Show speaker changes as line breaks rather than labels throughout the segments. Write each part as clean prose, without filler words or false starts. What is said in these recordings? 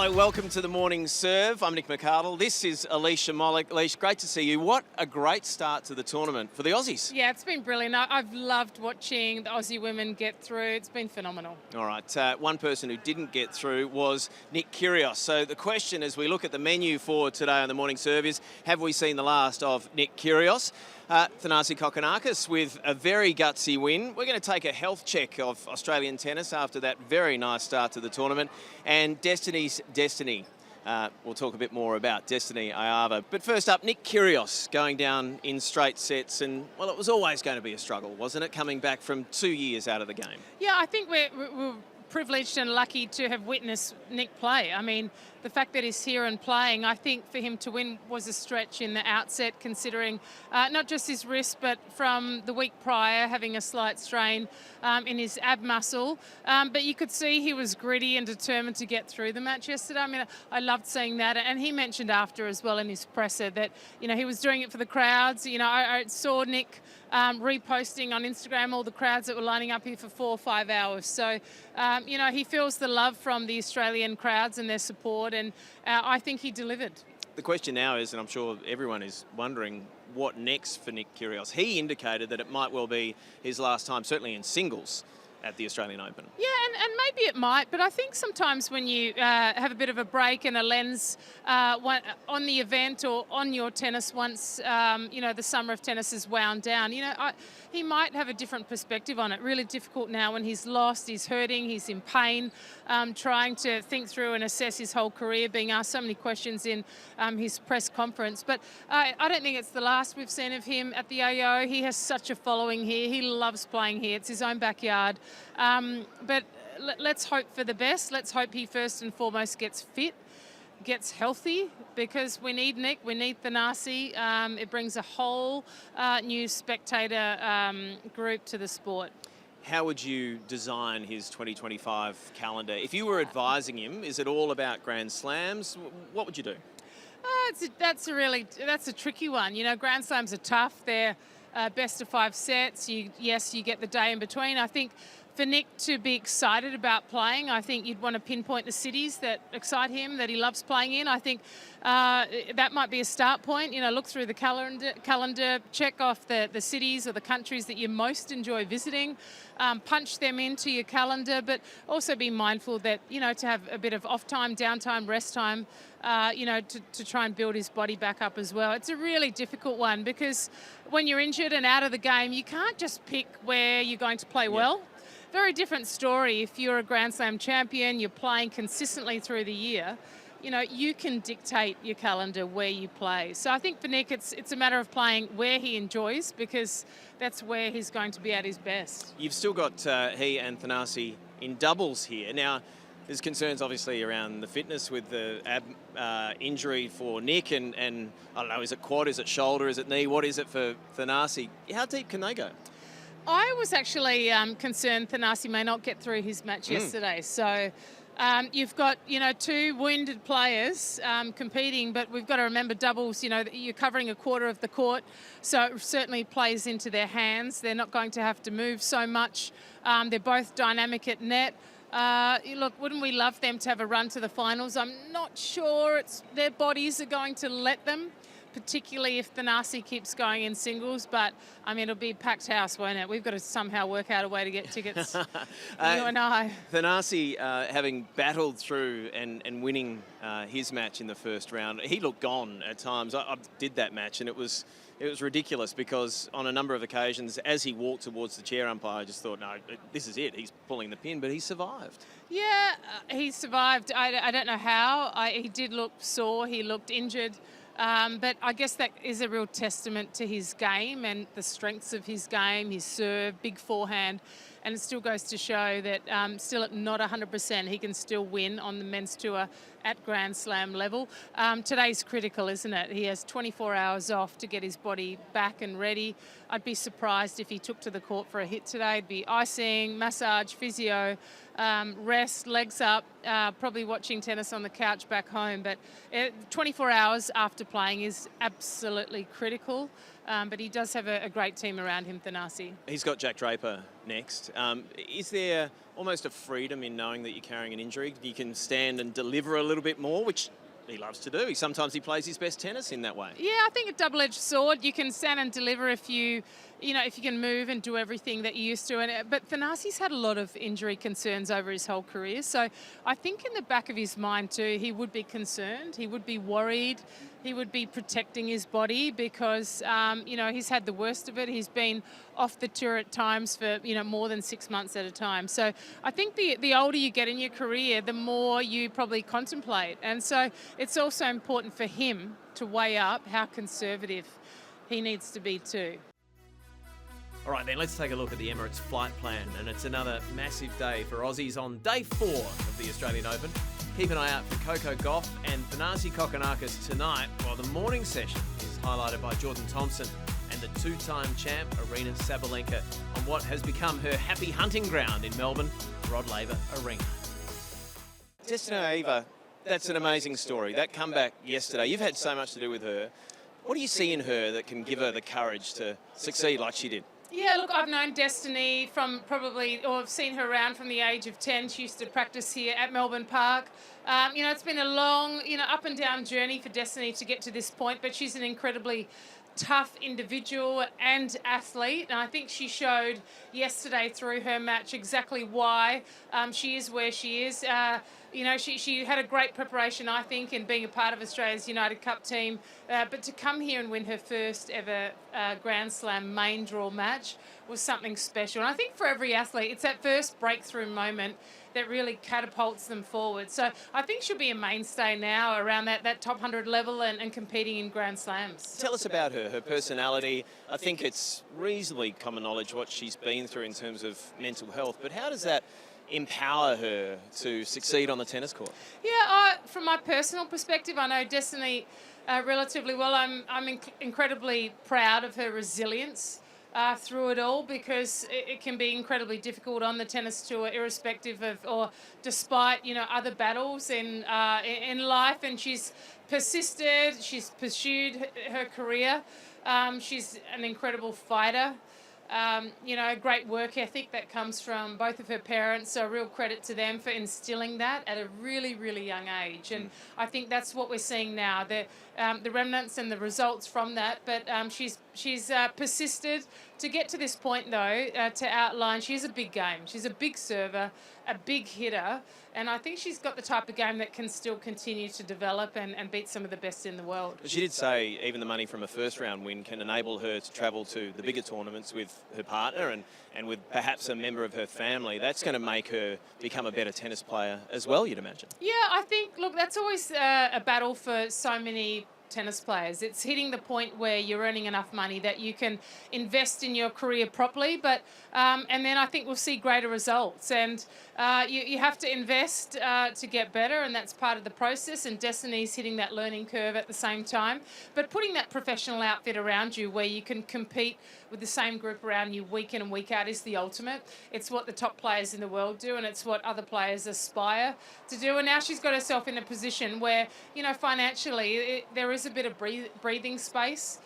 Hello, welcome to the Morning Serve. I'm Nick McArdle. This is Alicia Mollick. Alicia, great to see you. What a great start to the tournament for the Aussies.
Yeah, it's been brilliant. I've loved watching the Aussie women get through. It's been phenomenal.
All right, one person who didn't get through was Nick Kyrgios. So the question as we look at the menu for today on the Morning Serve is, have we seen the last of Nick Kyrgios? Thanasi Kokkinakis with a very gutsy win. We're going to take a health check of Australian tennis after that very nice start to the tournament. And Destiny's Destiny. We'll talk a bit more about Destiny Iava. But first up, Nick Kyrgios going down in straight sets. And, well, it was always going to be a struggle, wasn't it, coming back from 2 years out of the game?
Yeah, I think we're privileged and lucky to have witnessed Nick play. I mean, the fact that he's here and playing, I think for him to win was a stretch in the outset, considering not just his wrist, but from the week prior having a slight strain in his ab muscle. But you could see he was gritty and determined to get through the match yesterday. I mean, I loved seeing that. And he mentioned after as well in his presser that, you know, he was doing it for the crowds. You know, I saw Nick reposting on Instagram all the crowds that were lining up here for 4 or 5 hours. So, you know, he feels the love from the Australian crowds and their support, and I think he delivered.
The question now is, and I'm sure everyone is wondering, what next for Nick Kyrgios? He indicated that it might well be his last time, certainly in singles, at the Australian Open. Yeah,
and maybe it might, but I think sometimes when you have a bit of a break and a lens on the event or on your tennis once, you know, the summer of tennis is wound down, you know, he might have a different perspective on it. Really difficult now when he's lost, he's hurting, he's in pain, trying to think through and assess his whole career, being asked so many questions in his press conference. But I don't think it's the last we've seen of him at the AO. He has such a following here. He loves playing here. It's his own backyard. But let's hope for the best. Let's hope he first and foremost gets fit, gets healthy, because we need Nick, we need Thanasi. It brings a whole new spectator group to the sport.
How would you design his 2025 calendar? If you were advising him, is it all about Grand Slams? What would you do?
That's a tricky one. You know, Grand Slams are tough. They're best of 5 sets. You get the day in between. I think for Nick to be excited about playing, I think you'd want to pinpoint the cities that excite him, that he loves playing in. I think that might be a start point. You know, look through the calendar, check off the cities or the countries that you most enjoy visiting, punch them into your calendar, but also be mindful that, you know, to have a bit of off time, downtime, rest time, you know, to try and build his body back up as well. It's a really difficult one because when you're injured and out of the game, you can't just pick where you're going to play well. Very different story if you're a Grand Slam champion, you're playing consistently through the year. You know, you can dictate your calendar where you play. So I think for Nick, it's a matter of playing where he enjoys, because that's where he's going to be at his best.
You've still got he and Thanasi in doubles here. Now, there's concerns obviously around the fitness with the ab injury for Nick, and I don't know, is it quad, is it shoulder, is it knee, what is it for Thanasi? How deep can they go?
I was actually concerned Thanasi may not get through his match yesterday. So you've got, you know, 2 wounded players competing, but we've got to remember doubles, you know, you're covering a quarter of the court, so it certainly plays into their hands. They're not going to have to move so much. They're both dynamic at net. Look, wouldn't we love them to have a run to the finals? I'm not sure their bodies are going to let them, particularly if Thanasi keeps going in singles, but I mean, it'll be a packed house, won't it? We've got to somehow work out a way to get tickets, you and I. Thanasi,
having battled through and winning his match in the first round, he looked gone at times. I did that match, and it was ridiculous, because on a number of occasions, as he walked towards the chair umpire, I just thought, no, this is it. He's pulling the pin, but he survived.
Yeah, he survived. I don't know how. He did look sore. He looked injured. But I guess that is a real testament to his game and the strengths of his game, his serve, big forehand. And it still goes to show that still at not 100%, he can still win on the men's tour at Grand Slam level. Today's critical, isn't it? He has 24 hours off to get his body back and ready. I'd be surprised if he took to the court for a hit today. It'd be icing, massage, physio, rest, legs up, probably watching tennis on the couch back home. But 24 hours after playing is absolutely critical. But he does have a great team around him, Thanasi.
He's got Jack Draper next. Is there almost a freedom in knowing that you're carrying an injury? You can stand and deliver a little bit more, which he loves to do. Sometimes he plays his best tennis in that way.
Yeah, I think a double-edged sword. You can stand and deliver if you can move and do everything that you used to. But Thanasi's had a lot of injury concerns over his whole career. So I think in the back of his mind too, he would be concerned. He would be worried. He would be protecting his body because, he's had the worst of it. He's been off the tour at times for, more than 6 months at a time. So I think the older you get in your career, the more you probably contemplate. And so it's also important for him to weigh up how conservative he needs to be too.
All right, then let's take a look at the Emirates flight plan. And it's another massive day for Aussies on day 4 of the Australian Open. Keep an eye out for Coco Gauff and Thanasi Kokkinakis tonight, while the morning session is highlighted by Jordan Thompson and the 2-time champ Aryna Sabalenka on what has become her happy hunting ground in Melbourne, Rod Laver Arena. Destinée, that's an amazing story. That comeback yesterday, you've had so much to do with her. What do you see in her that can give her the courage to succeed like she did?
Yeah, look, I've known Destinée I've seen her around from the age of 10. She used to practice here at Melbourne Park. It's been a long, up and down journey for Destinée to get to this point, but she's an incredibly tough individual and athlete, and I think she showed yesterday through her match exactly why she is where she is. She had a great preparation, I think, in being a part of Australia's United Cup team, but to come here and win her first ever Grand Slam main draw match was something special. And I think for every athlete, it's that first breakthrough moment that really catapults them forward. So I think she'll be a mainstay now around that top 100 level and competing in Grand Slams.
Tell us about her personality. I think it's reasonably common knowledge what she's been through in terms of mental health, but how does that empower her to succeed on the tennis court?
Yeah, from my personal perspective, I know Destinée relatively well. I'm incredibly proud of her resilience through it all, because it can be incredibly difficult on the tennis tour, irrespective of or despite other battles in life. And she's persisted. She's pursued her career. She's an incredible fighter. Great work ethic that comes from both of her parents. So a real credit to them for instilling that at a really, really young age. And I think that's what we're seeing now, the remnants and the results from that. But she's persisted to get to this point, though, to outline she's a big game. She's a big server, a big hitter. And I think she's got the type of game that can still continue to develop and beat some of the best in the world.
But she did say even the money from a first-round win can enable her to travel to the bigger tournaments with her partner and with perhaps a member of her family. That's going to make her become a better tennis player as well, you'd imagine.
Yeah, I think, look, that's always a battle for so many tennis players. It's hitting the point where you're earning enough money that you can invest in your career properly, but and then I think we'll see greater results. And you have to invest to get better, and that's part of the process. And Destiny's hitting that learning curve at the same time. But putting that professional outfit around you where you can compete with the same group around you week in and week out is the ultimate. It's what the top players in the world do, and it's what other players aspire to do. And now she's got herself in a position where, financially, there is a bit of breathing space.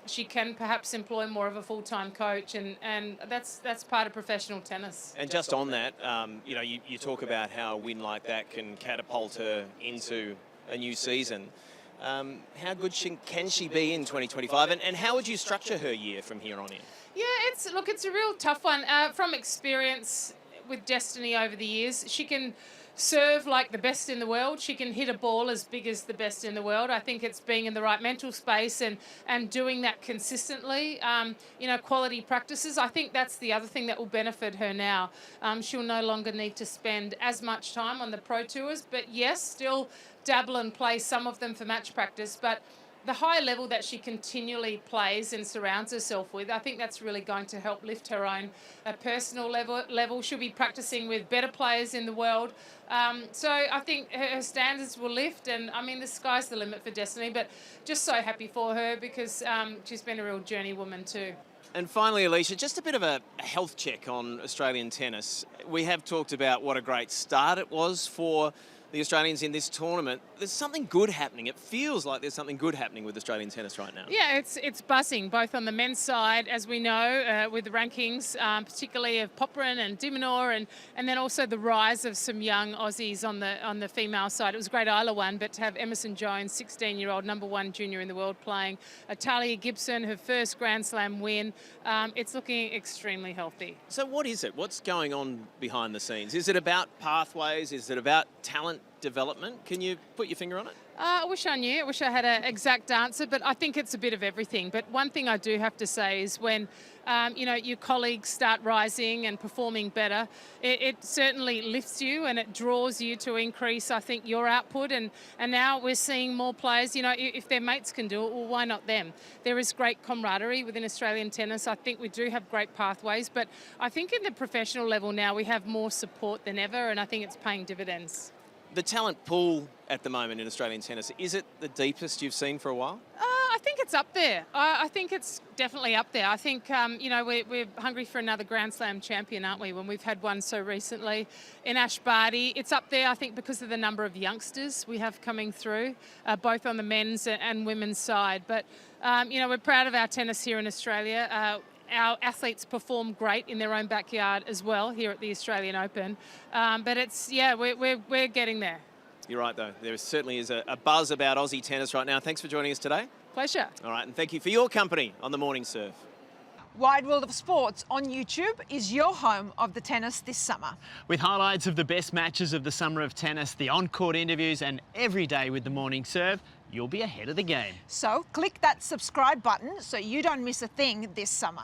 She can perhaps employ more of a full-time coach, and that's part of professional tennis.
And just on that, you talk about how a win like that can catapult her into a new season. How good can she be in 2025, and how would you structure her year from here on in?
Yeah, it's a real tough one. From experience with Destinée over the years, she can serve like the best in the world. She can hit a ball as big as the best in the world. I think it's being in the right mental space and doing that consistently. Quality practices. I think that's the other thing that will benefit her now. She'll no longer need to spend as much time on the pro tours, but yes, still dabble and play some of them for match practice. But the high level that she continually plays and surrounds herself with, I think that's really going to help lift her own personal level. She'll be practicing with better players in the world. So I think her standards will lift, and I mean, the sky's the limit for Destinée, but just so happy for her because she's been a real journey woman too.
And finally, Alicia, just a bit of a health check on Australian tennis. We have talked about what a great start it was for the Australians in this tournament, there's something good happening. It feels like there's something good happening with Australian tennis right now.
Yeah, it's buzzing, both on the men's side, as we know, with the rankings, particularly of Popyrin and de Minaur, and then also the rise of some young Aussies on the female side. It was a great Isla one, but to have Emerson Jones, 16-year-old #1 junior in the world, playing, Talia Gibson, her first Grand Slam win, it's looking extremely healthy.
So what is it? What's going on behind the scenes? Is it about pathways? Is it about talent development? Can you put your finger on it?
I wish I knew. I wish I had an exact answer, but I think it's a bit of everything. But one thing I do have to say is when, your colleagues start rising and performing better, it certainly lifts you and it draws you to increase, I think, your output. And now we're seeing more players, if their mates can do it, well, why not them? There is great camaraderie within Australian tennis. I think we do have great pathways, but I think in the professional level now we have more support than ever, and I think it's paying dividends.
The talent pool at the moment in Australian tennis, is it the deepest you've seen for a while?
I think it's up there. I think it's definitely up there. I think, we're hungry for another Grand Slam champion, aren't we, when we've had one so recently in Ash Barty. It's up there, I think, because of the number of youngsters we have coming through, both on the men's and women's side. But, we're proud of our tennis here in Australia. Our athletes perform great in their own backyard as well here at the Australian Open. But we're getting there.
You're right, though. There certainly is a buzz about Aussie tennis right now. Thanks for joining us today.
Pleasure.
All right, and thank you for your company on the Morning Serve.
Wide World of Sports on YouTube is your home of the tennis this summer.
With highlights of the best matches of the summer of tennis, the on-court interviews and every day with the Morning Serve, you'll be ahead of the game.
So click that subscribe button so you don't miss a thing this summer.